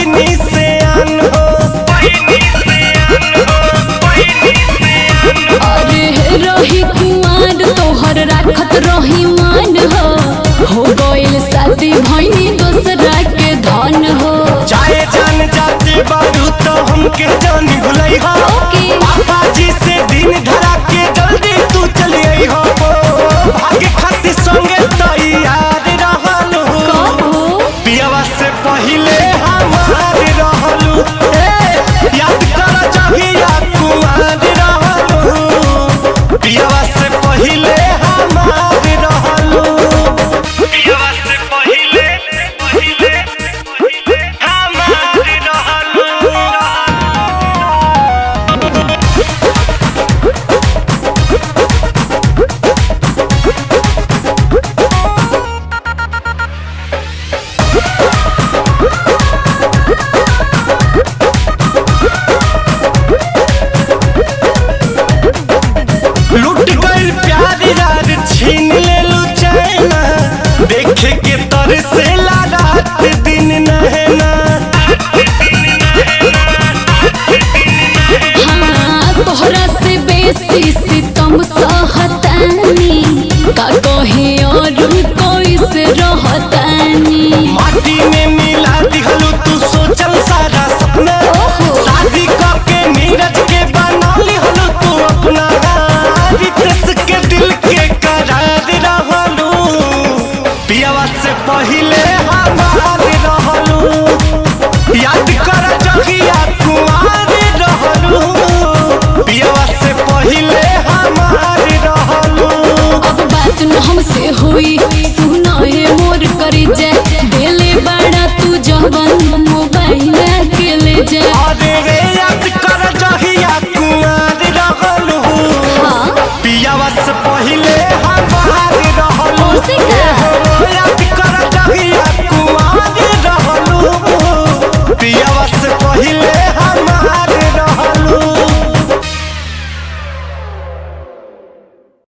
पहिनी से आन हो। अरे रही कुमार तोहर राखत रही मान हो गइल शादी भइनी दोसरा के धन हो। चाहे जान जाते बारू तो हमके जानी भुलई हो। पापा जी से दिन धरा के जल्दी तू चली आई हो। भाग्य खातिर संगे तैयार रहलू पियावा से पहिले हमार रहलू। याद कर जहिया कुमार रहलू पियावा से पहिले हमार रहलू। पियावा से पहिले हमार रहलू। लुट गइल प्यार यार छीन लेलू चैना। देखे के तर से रात दिन नहना। हाँ तोहरा से बेसी सितम सहतानी का कहे और कोई से रहतानी। माटी में मिला दिहलू तू सोचल सारा सपना। शादी करके नीरज के बना लिहलू तू अपना। रितेश के दिल के करार रहलू पियावा से पहिले हमार रहलू। याद कर जहिया कुमार रहलू पियावा से पहिले हमार रहलू। अब बात न हमसे हुई सुना है मोर करी जा देले बड़ा तू जवन मोबाइल के ले जा।